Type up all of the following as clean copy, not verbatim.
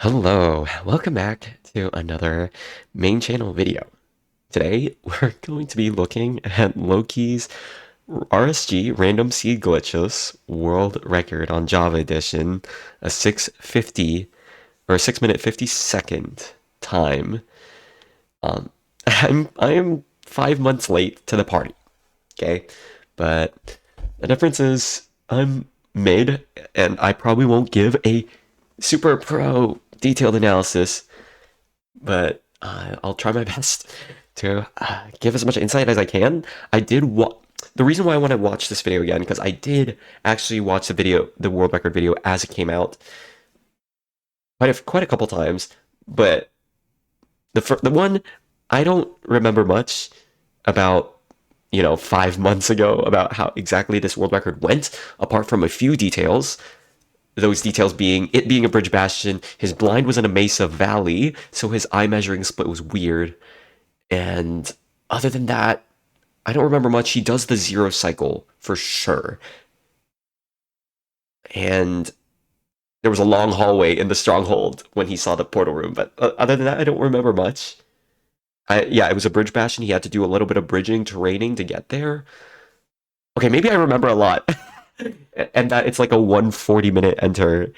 Hello, welcome back to another main channel video. Today, we're going to be looking at Loki's RSG Random Seed Glitches World Record on Java Edition, a 650 or 6 minute 50 second time. Um, I am 5 months late to the party, okay? But the difference is I'm mid, and I probably won't give a super pro detailed analysis, but I'll try my best to give as much insight as I can. I did the reason why I want to watch this video again, because I did actually watch the world record video as it came out quite a couple times, but the one I don't remember much about, 5 months ago, about how exactly this world record went, apart from a few details. Those details being it being a bridge bastion, his blind was in a mesa valley, so his eye measuring split was weird. And other than that, I don't remember much. He does the zero cycle for sure. And there was a long hallway in the Stronghold when he saw the portal room, but other than that, I don't remember much. Yeah, it was a bridge bastion. He had to do a little bit of bridging terraining to get there. Okay, maybe I remember a lot. And that it's like a 140-minute enter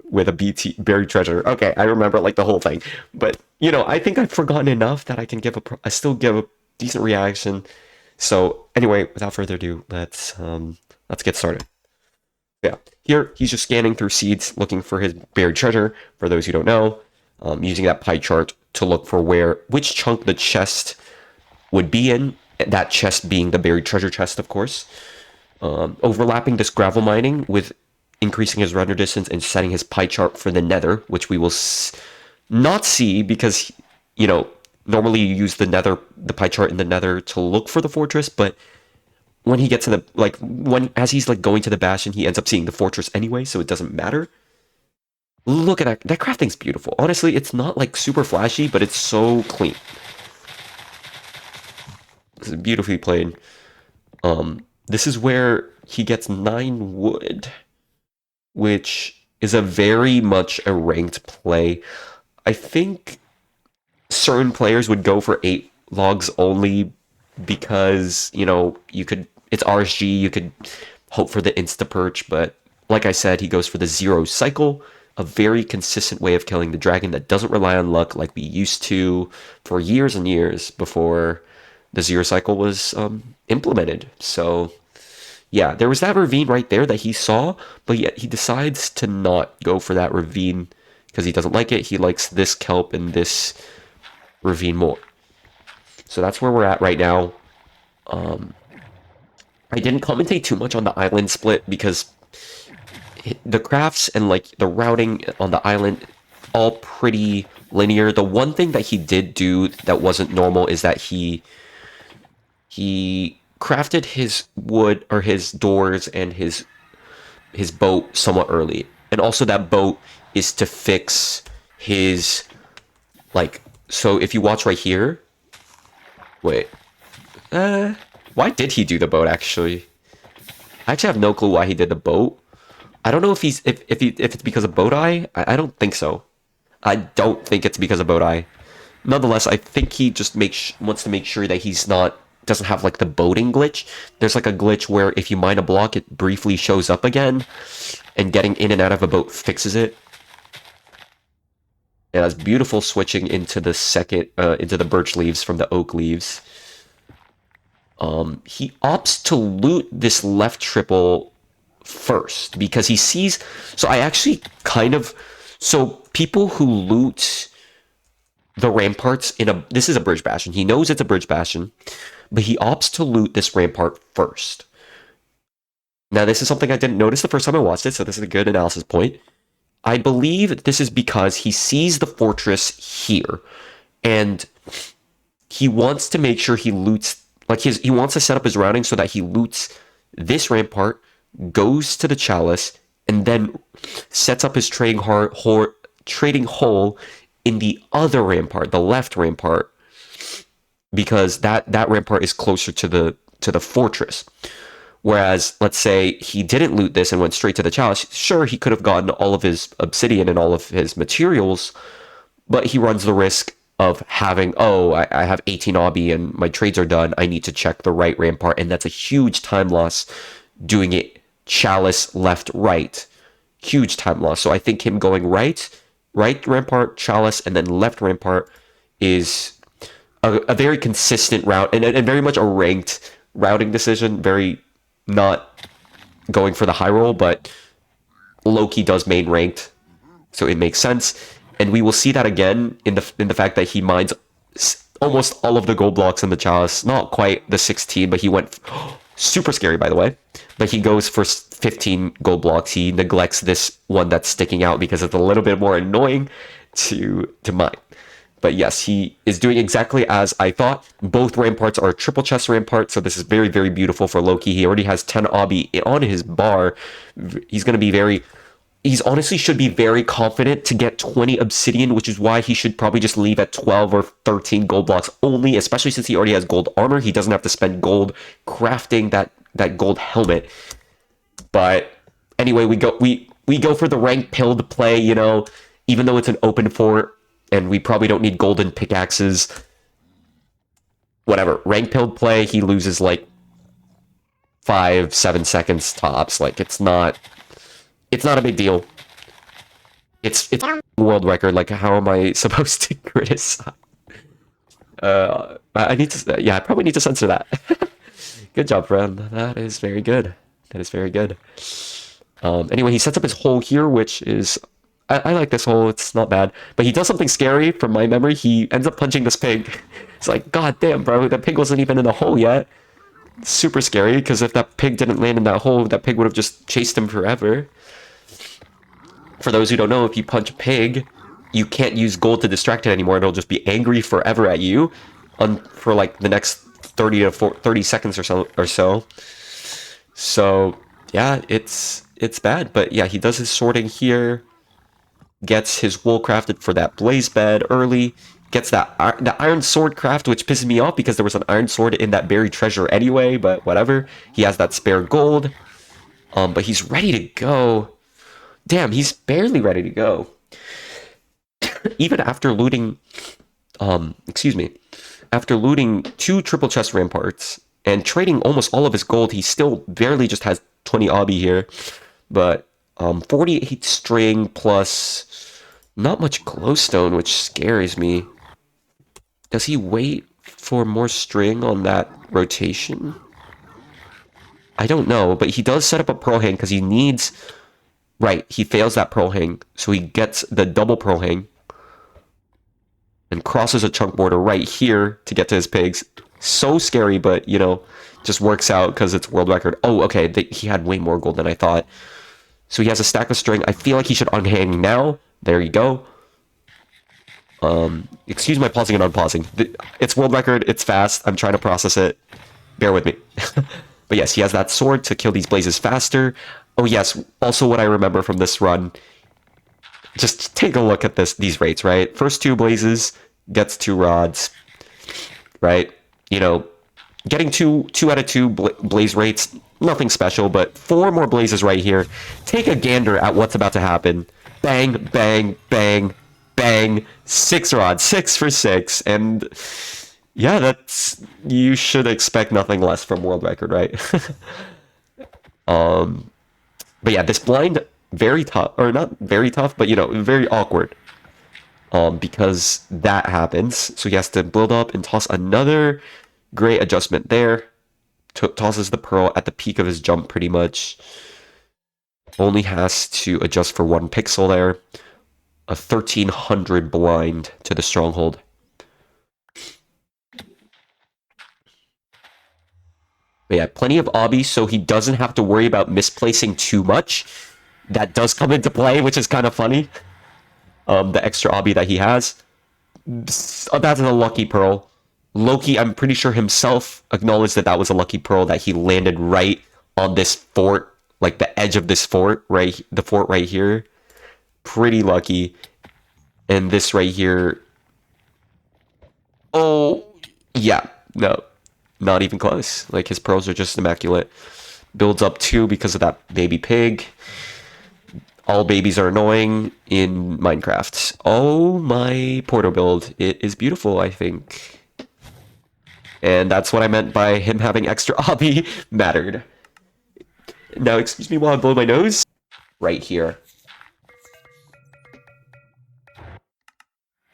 with a BT buried treasure. Okay, I remember like the whole thing. But, I think I've forgotten enough that I still give a decent reaction. So, anyway, without further ado, let's get started. Yeah, here he's just scanning through seeds looking for his buried treasure, for those who don't know, using that pie chart to look for which chunk the chest would be in, that chest being the buried treasure chest, of course. Overlapping this gravel mining with increasing his render distance and setting his pie chart for the Nether, which we will not see because, normally you use the pie chart in the Nether to look for the fortress, but when he gets to as he's like going to the bastion, he ends up seeing the fortress anyway, so it doesn't matter. Look at that. That crafting's beautiful. Honestly, it's not like super flashy, but it's so clean. It's beautifully played. This is where he gets 9 wood, which is a very much a ranked play. I think certain players would go for 8 logs only because, it's RSG, you could hope for the insta-perch, but like I said, he goes for the zero cycle, a very consistent way of killing the dragon that doesn't rely on luck like we used to for years and years before the zero cycle was implemented. So yeah, there was that ravine right there that he saw, but yet he decides to not go for that ravine because he doesn't like it. He likes this kelp and this ravine more. So that's where we're at right now. I didn't commentate too much on the island split because the crafts and like the routing on the island all pretty linear. The one thing that he did do that wasn't normal is that he crafted his wood or his doors and his boat somewhat early. And also that boat is to fix his so if you watch right here, wait, why did he do the boat actually? I actually have no clue why he did the boat. I don't know if if it's because of boat eye. I don't think so. I don't think it's because of boat eye. Nonetheless, I think he just wants to make sure that he's doesn't have like the boating glitch. There's like a glitch where if you mine a block, it briefly shows up again, and getting in and out of a boat fixes it. Yeah, that's beautiful switching into the into the birch leaves from the oak leaves. He opts to loot this left triple first because he sees. So I actually so people who loot the ramparts this is a bridge bastion. He knows it's a bridge bastion, but he opts to loot this rampart first. Now, this is something I didn't notice the first time I watched it, so this is a good analysis point. I believe this is because he sees the fortress here, and he wants to make sure he loots, he wants to set up his routing so that he loots this rampart, goes to the chalice, and then sets up his trading hole in the other rampart, the left rampart, because that rampart is closer to the fortress. Whereas, let's say he didn't loot this and went straight to the chalice. Sure, he could have gotten all of his obsidian and all of his materials, but he runs the risk of having, oh, I have 18 obby and my trades are done. I need to check the right rampart, and that's a huge time loss doing it chalice, left, right. Huge time loss. So I think him going right rampart, chalice, and then left rampart is a very consistent route and very much a ranked routing decision. Very not going for the high roll, but Loki does main ranked, so it makes sense. And we will see that again in the fact that he mines almost all of the gold blocks in the chalice. Not quite the 16, but he went super scary, by the way. But he goes for 15 gold blocks. He neglects this one that's sticking out because it's a little bit more annoying to mine. But yes, he is doing exactly as I thought. Both ramparts are triple chest rampart, so this is very, very beautiful for Loki. He already has 10 obby on his bar. He's going to be very... He's honestly should be very confident to get 20 obsidian, which is why he should probably just leave at 12 or 13 gold blocks only, especially since he already has gold armor. He doesn't have to spend gold crafting that gold helmet. But anyway, we go for the rank pilled play, you know, even though it's an open fort and we probably don't need golden pickaxes. Whatever. Rank pilled play, he loses like 5-7 seconds tops. Like it's not a big deal. It's a world record. Like, how am I supposed to criticize? I need to. Yeah, I probably need to censor that. Good job, friend. That is very good. That is very good. Anyway, he sets up his hole here, which is... I like this hole. It's not bad. But he does something scary from my memory. He ends up punching this pig. It's like, god damn, bro. That pig wasn't even in the hole yet. Super scary, because if that pig didn't land in that hole, that pig would have just chased him forever. For those who don't know, if you punch a pig, you can't use gold to distract it anymore. It'll just be angry forever at you for like the next 30 seconds or so. So yeah, it's bad. But yeah, he does his sorting here, gets his wool crafted for that blaze bed early, gets the iron sword craft, which pisses me off because there was an iron sword in that buried treasure anyway, but whatever. He has that spare gold. But he's ready to go. Damn, he's barely ready to go. Even after looting, after looting 2 triple chest ramparts and trading almost all of his gold, he still barely just has 20 obby here. But 48 string plus not much glowstone, which scares me. Does he wait for more string on that rotation? I don't know, but he does set up a pearl hang because he needs... Right, he fails that pearl hang, so he gets the double pearl hang and crosses a chunk border right here to get to his pigs. So scary, but, you know, just works out because it's world record. Oh, okay, he had way more gold than I thought. So he has a stack of string. I feel like he should unhang now. There you go. Excuse my pausing and unpausing. It's world record, it's fast. I'm trying to process it. Bear with me. But yes, he has that sword to kill these blazes faster. Oh yes, also what I remember from this run, just take a look at these rates, right? First 2 blazes gets 2 rods, right? You know, getting 2 out of 2 blaze rates, nothing special, but 4 more blazes right here. Take a gander at what's about to happen. Bang, bang, bang, bang, 6 rods, 6 for 6, and yeah, you should expect nothing less from world record, right? But yeah, this blind, very tough, or not very tough, but, you know, very awkward. Because that happens. So he has to build up and toss another great adjustment there. Tosses the pearl at the peak of his jump, pretty much. Only has to adjust for 1 pixel there. A 1300 blind to the Stronghold. But yeah, plenty of obby, so he doesn't have to worry about misplacing too much. That does come into play, which is kind of funny. The extra obby that he has. That's a lucky pearl. Loki, I'm pretty sure himself acknowledged that was a lucky pearl, that he landed right on this fort, like the edge of this fort, right? The fort right here. Pretty lucky. And this right here. Oh, yeah, no. Not even close. Like, his pearls are just immaculate. builds up 2 because of that baby pig. All babies are annoying in Minecraft. Oh, my portal build. It is beautiful, I think. And that's what I meant by him having extra obby mattered. Now, excuse me while I blow my nose. Right here.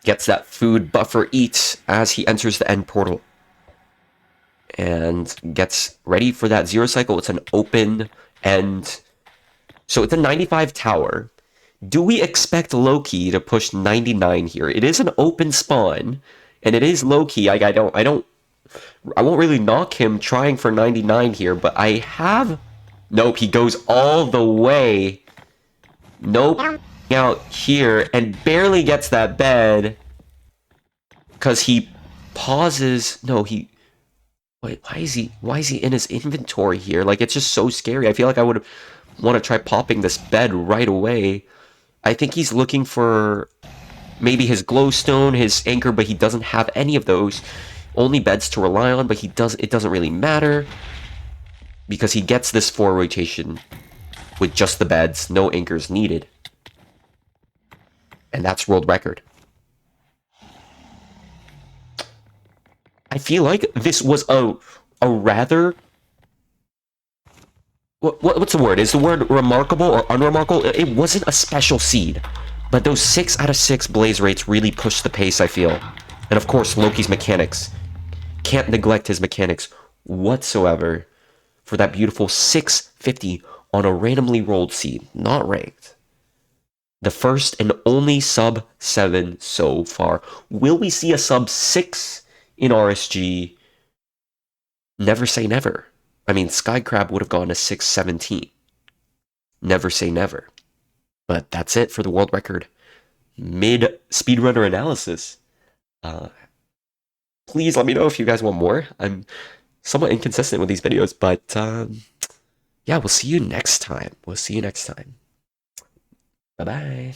Gets that food buffer eat as he enters the end portal. And gets ready for that 0 cycle. It's an open end. So it's a 95 tower. Do we expect Loki to push 99 here? It is an open spawn, and it is Loki. I won't really knock him trying for 99 here, but I have... Nope, he goes all the way. Nope, out here, and barely gets that bed. Because he pauses... No, he... Wait, why is he in his inventory here? Like, it's just so scary. I feel like I would want to try popping this bed right away. I think he's looking for maybe his glowstone, his anchor, but he doesn't have any of those. Only beds to rely on, but it doesn't really matter because he gets this 4 rotation with just the beds, no anchors needed. And that's world record. I feel like this was a rather... What's the word? Is the word remarkable or unremarkable? It wasn't a special seed. But those 6 out of 6 blaze rates really pushed the pace, I feel. And of course, Loki's mechanics. Can't neglect his mechanics whatsoever for that beautiful 650 on a randomly rolled seed, not ranked. The first and only sub 7 so far. Will we see a sub 6 in RSG? Never say never. I mean, Skycrab would have gone to 617. Never say never. But that's it for the world record mid speedrunner analysis. Please let me know if you guys want more. I'm somewhat inconsistent with these videos, but yeah, we'll see you next time. Bye-bye.